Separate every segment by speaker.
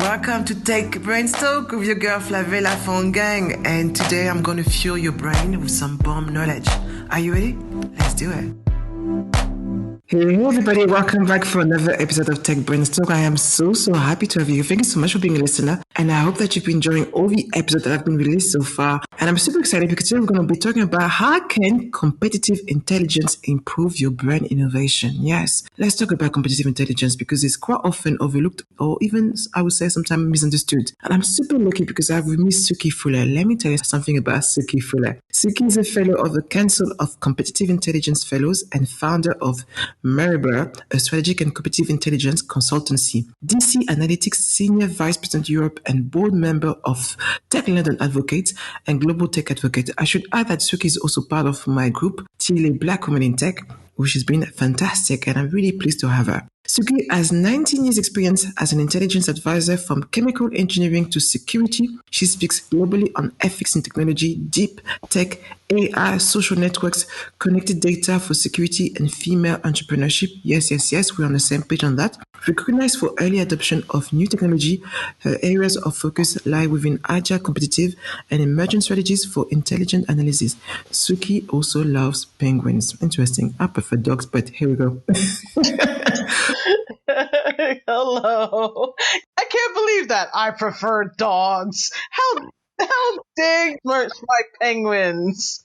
Speaker 1: Welcome to Take Brain Talk with your girl Flavilla Phone Gang. And today I'm going to fuel your brain with some bomb knowledge. Are you ready? Let's do it. Hey everybody, welcome back for another episode of Tech Brain Talk. I am so happy to have you. Thank you so much for being a listener, and I hope that you've been enjoying all the episodes that have been released so far. And I'm super excited because today we're going to be talking about how can competitive intelligence improve your brand innovation. Yes, let's talk about competitive intelligence because it's quite often overlooked or even, I would say, sometimes misunderstood. And I'm super lucky because I have with me Suki Fuller. Let me tell you something about Suki Fuller. Suki is a fellow of the Council of Competitive Intelligence Fellows and founder of Miribure, a strategic and competitive intelligence consultancy. DC Analytics Senior Vice President Europe and board member of Tech London Advocates and Global Tech Advocate. I should add that Suki is also part of my group, TLA Black Women in Tech, which has been fantastic, and I'm really pleased to have her. Suki has 19 years experience as an intelligence advisor from chemical engineering to security. She speaks globally on ethics in technology, deep tech, AI, social networks, connected data for security, and female entrepreneurship. Yes, we're on the same page on that. Recognized for early adoption of new technology, her areas of focus lie within agile, competitive, and emergent strategies for intelligent analysis. Suki also loves penguins. Interesting. I prefer dogs, but here we go.
Speaker 2: Hello. I can't believe that. I prefer dogs. How dare you merch my penguins?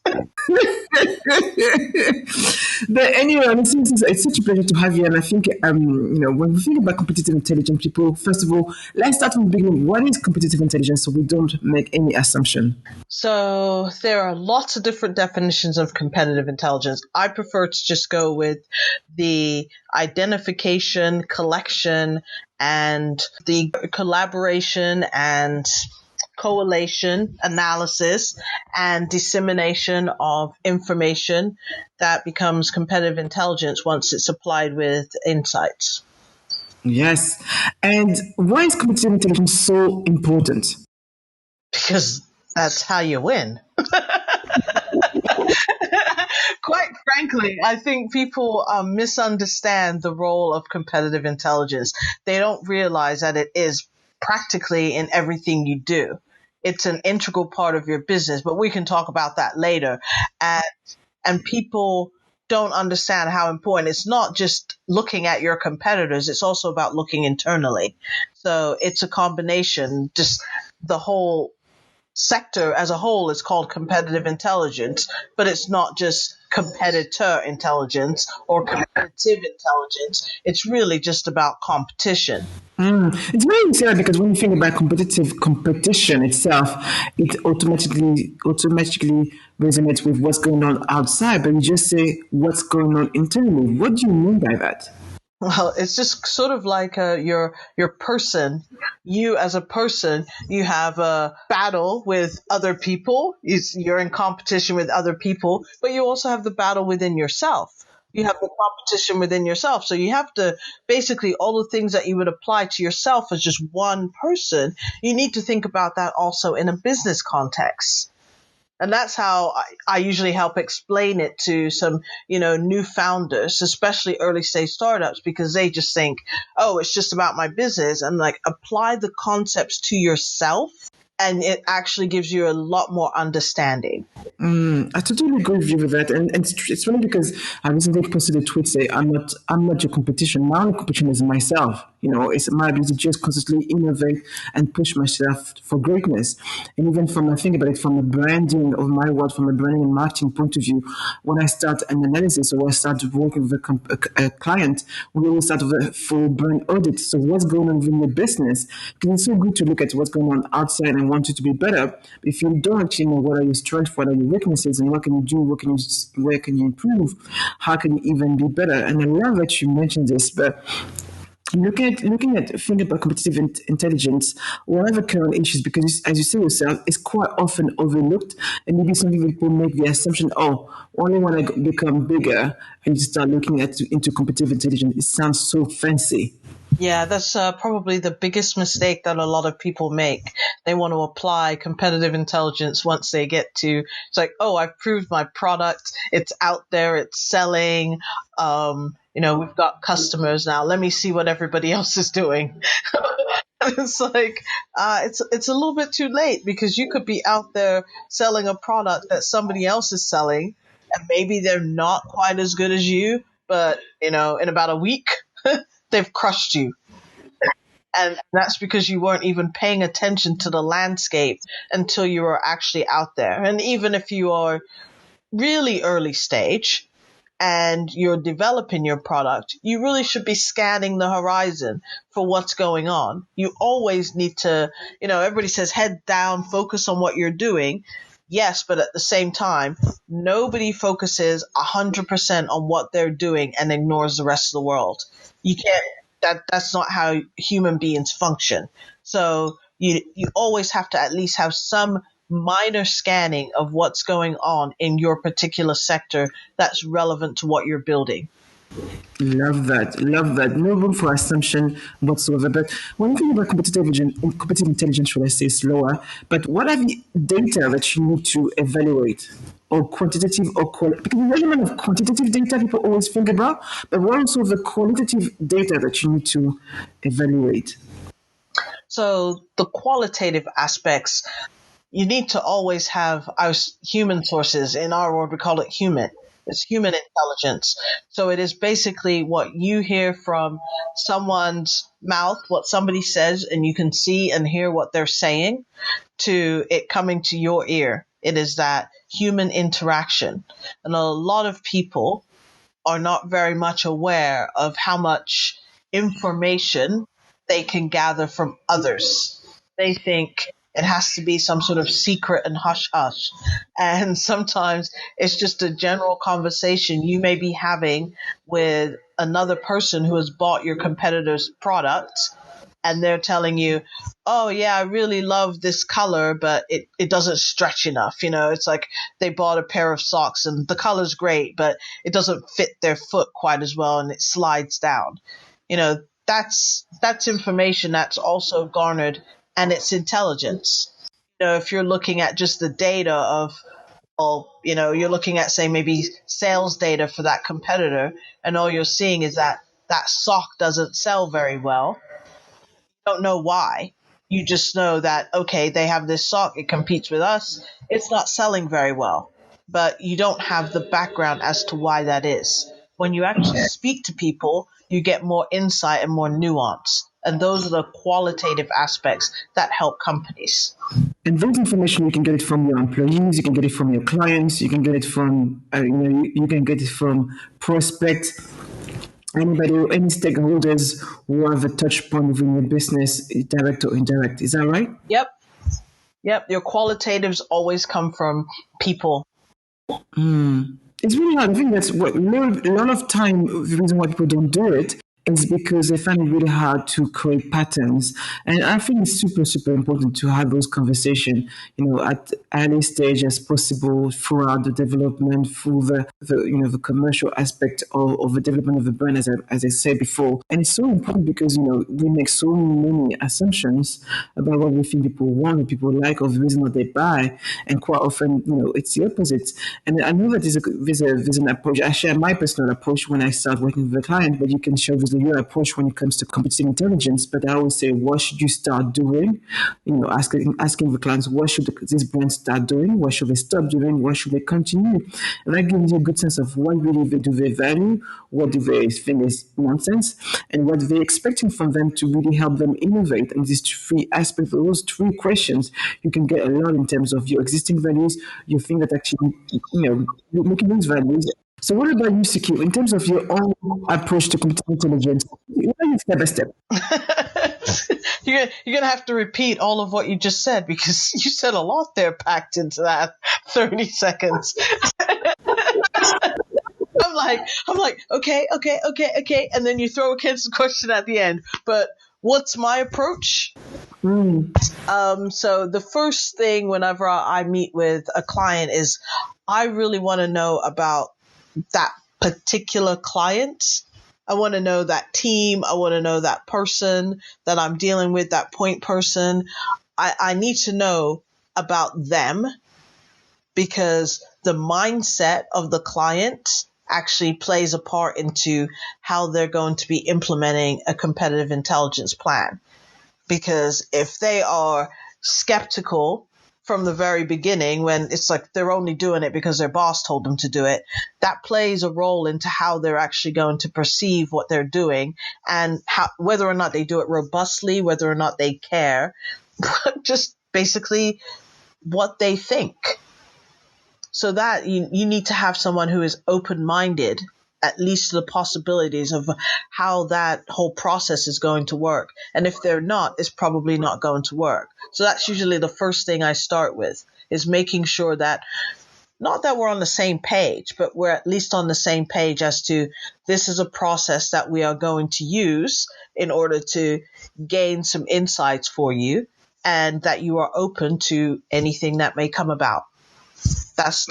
Speaker 1: But anyway, it's such a pleasure to have you. And I think, when we think about competitive intelligence, people, first of all, let's start from the beginning. What is competitive intelligence so we don't make any assumption?
Speaker 2: So there are lots of different definitions of competitive intelligence. I prefer to just go with the identification, collection, and the collaboration and correlation, analysis, and dissemination of information that becomes competitive intelligence once it's applied with insights.
Speaker 1: Yes. And why is competitive intelligence so important?
Speaker 2: Because that's how you win. Quite frankly, I think people misunderstand the role of competitive intelligence. They don't realize that it is practically in everything you do. It's an integral part of your business, but we can talk about that later. And people don't understand how important. It's not just looking at your competitors. It's also about looking internally. So it's a combination. Just the whole sector as a whole is called competitive intelligence, but it's not just competitor intelligence or competitive intelligence. It's really just about competition.
Speaker 1: It's very interesting because when you think about competitive competition itself, it automatically resonates with what's going on outside, but you just say what's going on internally. What do you mean by that?
Speaker 2: Well, it's just sort of like your person. You as a person, you have a battle with other people. You're in competition with other people, but you also have the battle within yourself. You have the competition within yourself. So you have to basically all the things that you would apply to yourself as just one person. You need to think about that also in a business context. And that's how I usually help explain it to some, new founders, especially early stage startups, because they just think, oh, it's just about my business. And like apply the concepts to yourself. And it actually gives you a lot more understanding.
Speaker 1: I totally agree with you with that, and it's funny because I recently posted a tweet saying I'm not your competition. My only competition is myself. It's my ability to just constantly innovate and push myself for greatness. And even I think about it from a branding of my world, from a branding and marketing point of view, when I start an analysis or I start working with a client, we always start with a full brand audit. So what's going on within your business? Because it's so good to look at what's going on outside and want it to be better. But if you don't actually know what are your strengths, what are your weaknesses, and what can you do, where can you improve, how can you even be better? And I love that you mentioned this, but looking at thinking about competitive intelligence, one of the current issues, because as you say yourself, it's quite often overlooked, and maybe some people make the assumption, only when I become bigger and you start looking into competitive intelligence, it sounds so fancy.
Speaker 2: Yeah, that's probably the biggest mistake that a lot of people make. They want to apply competitive intelligence once they get to, it's like, oh, I've proved my product. It's out there. It's selling. We've got customers now. Let me see what everybody else is doing. It's like, it's a little bit too late because you could be out there selling a product that somebody else is selling, and maybe they're not quite as good as you, but in about a week, they've crushed you. And that's because you weren't even paying attention to the landscape until you were actually out there. And even if you are really early stage and you're developing your product, you really should be scanning the horizon for what's going on. You always need to, everybody says head down, focus on what you're doing. Yes, but at the same time, nobody focuses 100% on what they're doing and ignores the rest of the world. You can't. That's not how human beings function. So you always have to at least have some minor scanning of what's going on in your particular sector that's relevant to what you're building.
Speaker 1: Love that. Love that. No room for assumption whatsoever. But when you think about competitive intelligence, should I say slower, but what are the data that you need to evaluate? Or quantitative or qualitative? Because the element of quantitative data people always think about, but what also the qualitative data that you need to evaluate?
Speaker 2: So the qualitative aspects, you need to always have our human sources. In our world, we call it human. It's human intelligence. So it is basically what you hear from someone's mouth, what somebody says, and you can see and hear what they're saying, to it coming to your ear. It is that human interaction. And a lot of people are not very much aware of how much information they can gather from others. They think it has to be some sort of secret and hush hush. And sometimes it's just a general conversation you may be having with another person who has bought your competitor's product. And they're telling you, oh, yeah, I really love this color, but it doesn't stretch enough. It's like they bought a pair of socks and the color's great, but it doesn't fit their foot quite as well and it slides down. That's information that's also garnered, and it's intelligence. If you're looking at just the data of, you're looking at, say, maybe sales data for that competitor, and all you're seeing is that sock doesn't sell very well. Don't know why. You just know that, okay, they have this sock, it competes with us, it's not selling very well. But you don't have the background as to why that is. When you actually speak to people, you get more insight and more nuance. And those are the qualitative aspects that help companies.
Speaker 1: And those information, you can get it from your employees, you can get it from your clients, you can get it from, you can get it from prospects. Anybody, any stakeholders who have a touch point within your business, direct or indirect. Is that right?
Speaker 2: Yep. Your qualitatives always come from people.
Speaker 1: It's really hard. I think that's what a lot of time, the reason why people don't do it is because they find it really hard to create patterns. And I think it's super, super important to have those conversations, at early stage as possible throughout the development, through the commercial aspect of the development of the brand, as I said before. And it's so important because, we make so many assumptions about what we think people want, what people like, or the reason that they buy. And quite often, it's the opposite. And I know that there's an approach. I share my personal approach when I start working with a client, but you can share with your approach when it comes to competitive intelligence. But I always say, what should you start doing? Asking the clients, what should this brand start doing? What should they stop doing? What should they continue? And that gives you a good sense of what really do they value, what do they think is nonsense, and what they're expecting from them to really help them innovate. And these three aspects, those three questions, you can get a lot in terms of your existing values, you think that actually, you're making those values. So what about you, Suki, in terms of your own approach to competitive intelligence? Step by step.
Speaker 2: You're going to have to repeat all of what you just said because you said a lot there packed into that 30 seconds. I'm like, okay. And then you throw a kids question at the end. But what's my approach? So the first thing whenever I meet with a client is I really want to know about that particular client. I want to know that team. I want to know that person that I'm dealing with, that point person. I need to know about them because the mindset of the client actually plays a part into how they're going to be implementing a competitive intelligence plan. Because if they are skeptical from the very beginning, when it's like they're only doing it because their boss told them to do it, that plays a role into how they're actually going to perceive what they're doing, and whether or not they do it robustly, whether or not they care, just basically what they think. So that you need to have someone who is open-minded, at least to the possibilities of how that whole process is going to work. And if they're not, it's probably not going to work. So that's usually the first thing I start with, is making sure that, not that we're on the same page, but we're at least on the same page as to, this is a process that we are going to use in order to gain some insights for you, and that you are open to anything that may come about. That's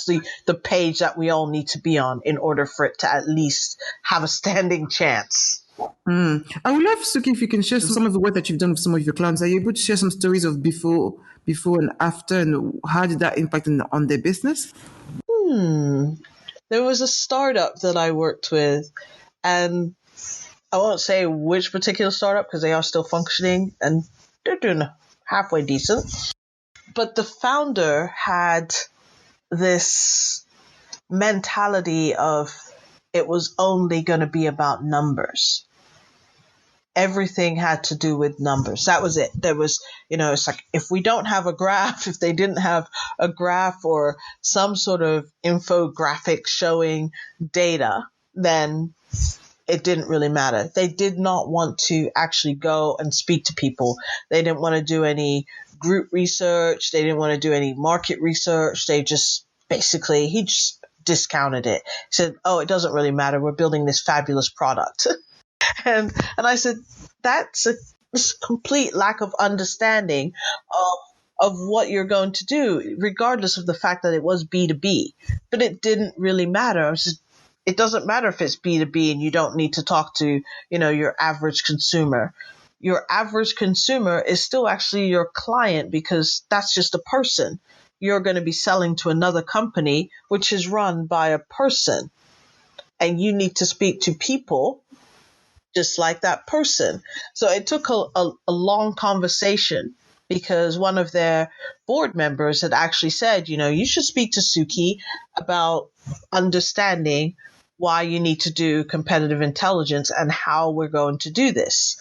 Speaker 2: the page that we all need to be on in order for it to at least have a standing chance.
Speaker 1: I would love, Suki, if you can share some of the work that you've done with some of your clients. Are you able to share some stories of before and after, and how did that impact on their business?
Speaker 2: There was a startup that I worked with, and I won't say which particular startup because they are still functioning and they're doing halfway decent. But the founder had this mentality of, it was only going to be about numbers. Everything had to do with numbers. That was it. There was, it's like, if we don't have a graph, if they didn't have a graph or some sort of infographic showing data, then it didn't really matter. They did not want to actually go and speak to people. They didn't want to do any group research. They didn't want to do any market research. He just discounted it. He said, oh, it doesn't really matter. We're building this fabulous product. and I said, that's a complete lack of understanding of what you're going to do, regardless of the fact that it was B2B. But it didn't really matter. I was just, it doesn't matter if it's B2B and you don't need to talk to, your average consumer. Your average consumer is still actually your client, because that's just a person. You're going to be selling to another company, which is run by a person. And you need to speak to people just like that person. So it took a long conversation, because one of their board members had actually said, you should speak to Suki about understanding why you need to do competitive intelligence and how we're going to do this.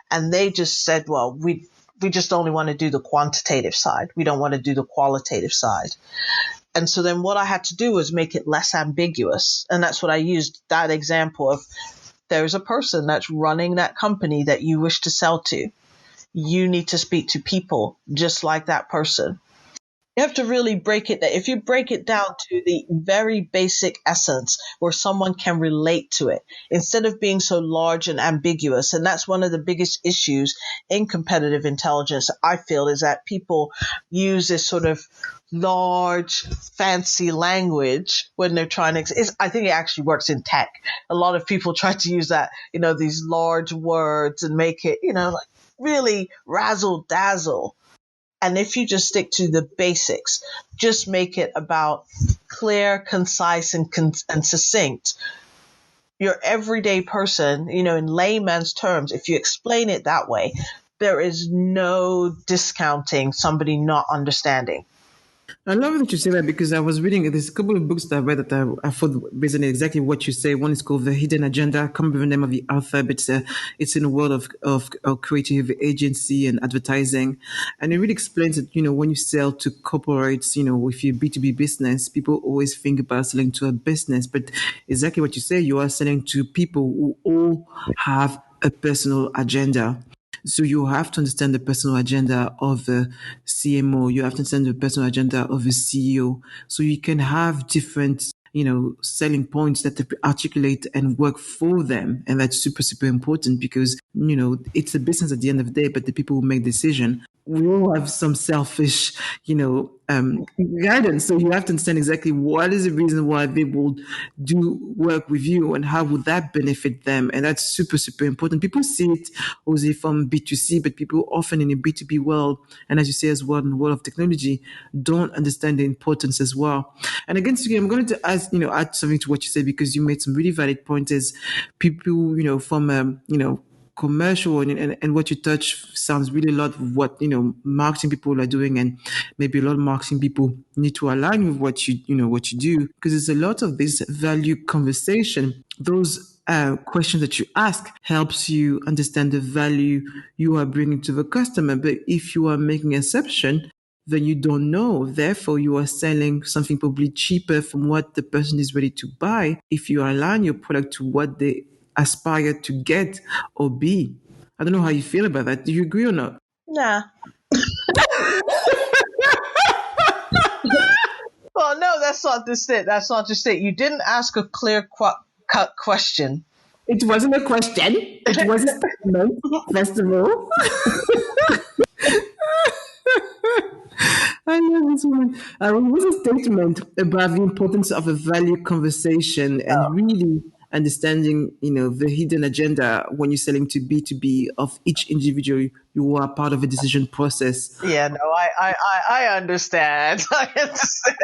Speaker 2: And they just said, well, we just only want to do the quantitative side. We don't want to do the qualitative side. And so then what I had to do was make it less ambiguous. And that's what I used, that example of, there's a person that's running that company that you wish to sell to. You need to speak to people just like that person. You have to really break it down. If you break it down to the very basic essence where someone can relate to it, instead of being so large and ambiguous. And that's one of the biggest issues in competitive intelligence, I feel, is that people use this sort of large, fancy language when they're trying to, I think it actually works in tech. A lot of people try to use that, these large words and make it, like really razzle dazzle. And if you just stick to the basics, just make it about clear, concise, and succinct. Your everyday person, in layman's terms, if you explain it that way, there is no discounting somebody not understanding.
Speaker 1: I love that you say that, because I was reading, there's a couple of books that I read that I thought resonate exactly what you say. One is called The Hidden Agenda. I can't remember the name of the author, but it's in the world of creative agency and advertising. And it really explains that, when you sell to corporates, if you're B2B business, people always think about selling to a business. But exactly what you say, you are selling to people who all have a personal agenda. So you have to understand the personal agenda of the CMO. You have to understand the personal agenda of the CEO. So you can have different, selling points that articulate and work for them. And that's super, super important, because, it's a business at the end of the day, but the people who make decision, we all have some selfish, guidance. So you have to understand exactly what is the reason why they will do work with you, and how would that benefit them. And that's super, super important. People see it obviously from B2C, but people often in a B2B world, and as you say as well, in the world of technology, don't understand the importance as well. And again, Suki, I'm going to add something to what you said, because you made some really valid points. Is people, from, commercial, and what you touch sounds really a lot of what, marketing people are doing, and maybe a lot of marketing people need to align with what what you do, because there's a lot of this value conversation. Those questions that you ask helps you understand the value you are bringing to the customer. But if you are making assumption, then you don't know. Therefore, you are selling something probably cheaper from what the person is ready to buy if you align your product to what they aspire to get or be. I don't know how you feel about that. Do you agree or not?
Speaker 2: Nah. Well, no, that's not just it. That's not just it. You didn't ask a clear cut question.
Speaker 1: It wasn't a question. It was a statement, first of all. I love this one. It was a statement about the importance of a value conversation and really understanding, the hidden agenda when you're selling to B2B of each individual. You are part of a decision process.
Speaker 2: Yeah, no, I understand. I understand.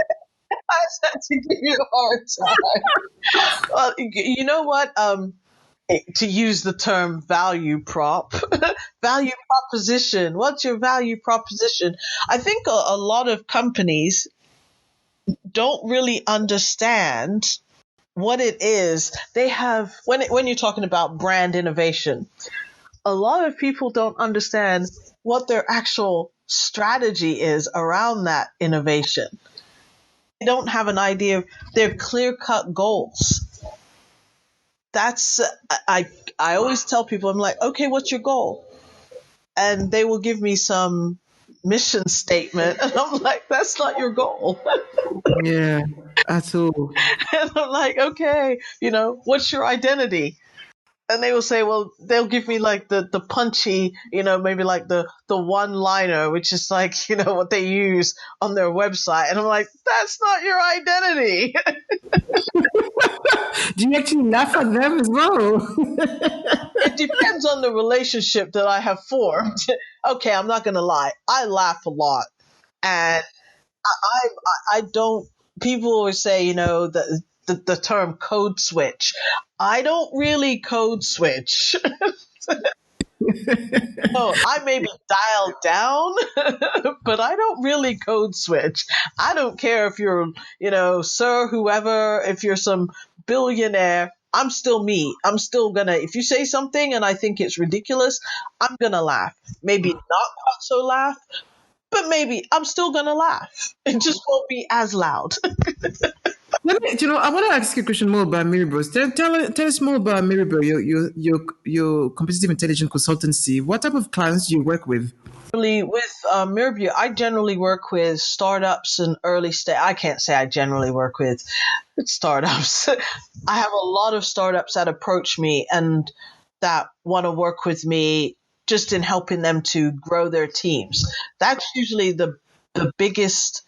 Speaker 2: I just had to give you a hard time. Well, you know what? To use the term value prop, value proposition. What's your value proposition? I think a lot of companies don't really understand what it is. They have, when you're talking about brand innovation, a lot of people don't understand what their actual strategy is around that innovation. They don't have an idea of their clear-cut goals. That's, I always tell people, I'm like, okay, what's your goal? And they will give me some mission statement. And I'm like, that's not your goal.
Speaker 1: Yeah, at all.
Speaker 2: And I'm like, okay, what's your identity? And they will say, well, they'll give me like the punchy, maybe like the one-liner, which is like, what they use on their website. And I'm like, that's not your identity.
Speaker 1: Do you actually laugh at them as well?
Speaker 2: It depends on the relationship that I have formed. Okay, I'm not going to lie. I laugh a lot. And I don't, people always say, the term code switch. I don't really code switch. No, I may be dialed down, but I don't really code switch. I don't care if you're, sir, whoever, if you're some billionaire, I'm still me. I'm still gonna, if you say something and I think it's ridiculous, I'm gonna laugh. Maybe not quite so laugh, but maybe I'm still gonna laugh. It just won't be as loud.
Speaker 1: I want to ask you a question more about Miribure. Tell us more about Miribure, your competitive intelligence consultancy. What type of clients do you work with?
Speaker 2: With Miribure, I generally work with startups and early stage. I can't say I generally work with startups. I have a lot of startups that approach me and that want to work with me just in helping them to grow their teams. That's usually the biggest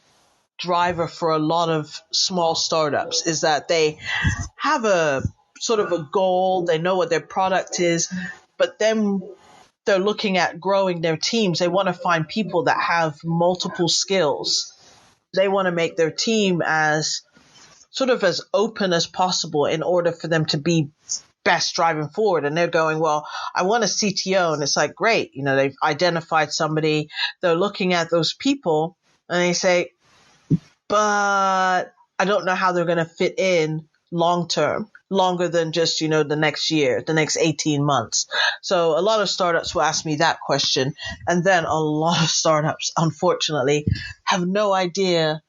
Speaker 2: driver for a lot of small startups, is that they have a sort of a goal. They know what their product is, but then they're looking at growing their teams. They want to find people that have multiple skills. They want to make their team as sort of as open as possible in order for them to be best driving forward. And they're going, well, I want a CTO. And it's like, great. They've identified somebody. They're looking at those people and they say, but I don't know how they're going to fit in long term, longer than just, the next year, the next 18 months. So a lot of startups will ask me that question. And then a lot of startups, unfortunately, have no idea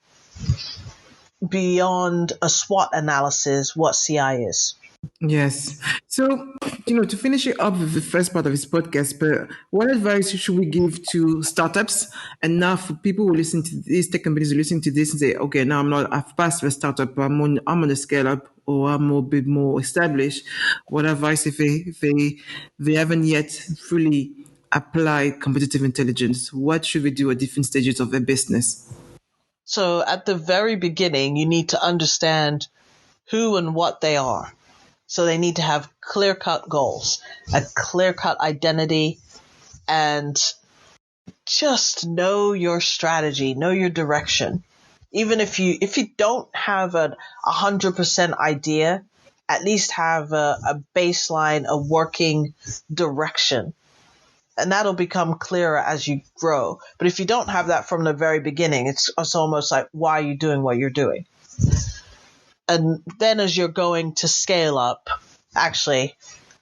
Speaker 2: beyond a SWOT analysis what CI is.
Speaker 1: Yes. So, to finish it up with the first part of this podcast, but what advice should we give to startups? And now for people who listen to these tech companies who listen to this and say, okay, now I've passed the startup, I'm on a scale up, or I'm a bit more established. What advice if they haven't yet fully applied competitive intelligence? What should we do at different stages of their business?
Speaker 2: So at the very beginning, you need to understand who and what they are. So they need to have clear-cut goals, a clear-cut identity, and just know your strategy, know your direction. Even if you don't have a 100% idea, at least have a baseline, a working direction. And that'll become clearer as you grow. But if you don't have that from the very beginning, it's almost like, why are you doing what you're doing? And then as you're going to scale up, actually,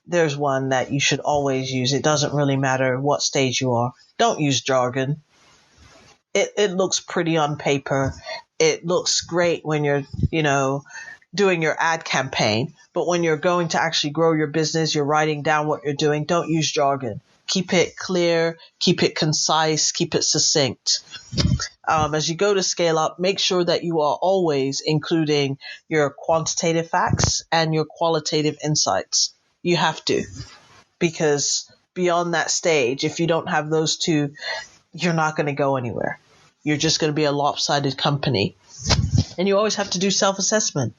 Speaker 2: there's one that you should always use. It doesn't really matter what stage you are. Don't use jargon. It looks pretty on paper. It looks great when you're, doing your ad campaign. But when you're going to actually grow your business, you're writing down what you're doing. Don't use jargon. Keep it clear, keep it concise, keep it succinct. As you go to scale up, make sure that you are always including your quantitative facts and your qualitative insights. You have to, because beyond that stage, if you don't have those two, you're not going to go anywhere. You're just going to be a lopsided company. And you always have to do self-assessment.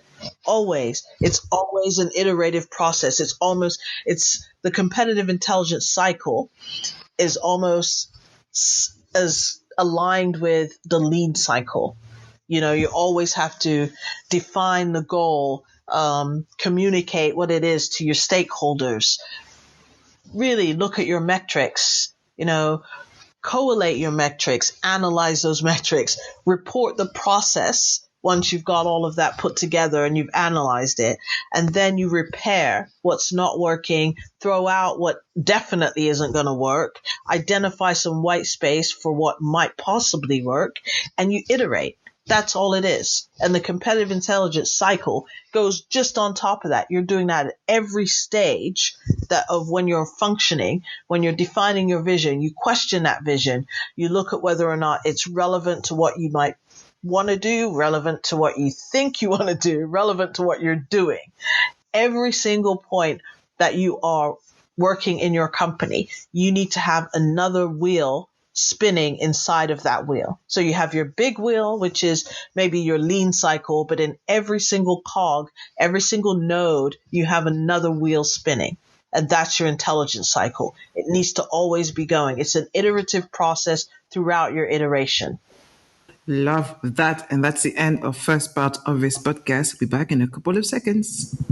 Speaker 2: Always. It's always an iterative process. It's the competitive intelligence cycle is almost as aligned with the lead cycle. You always have to define the goal, communicate what it is to your stakeholders, really look at your metrics, collate your metrics, analyze those metrics, report the process once you've got all of that put together and you've analyzed it, and then you repair what's not working, throw out what definitely isn't going to work, identify some white space for what might possibly work, and you iterate. That's all it is. And the competitive intelligence cycle goes just on top of that. You're doing that at every stage of when you're functioning, when you're defining your vision. You question that vision. You look at whether or not it's relevant to what you might want to do, relevant to what you think you want to do, relevant to what you're doing. Every single point that you are working in your company, you need to have another wheel spinning inside of that wheel. So you have your big wheel, which is maybe your lean cycle, but in every single cog, every single node, you have another wheel spinning. And that's your intelligence cycle. It needs to always be going. It's an iterative process throughout your iteration.
Speaker 1: Love that. And that's the end of first part of this podcast. We'll be back in a couple of seconds.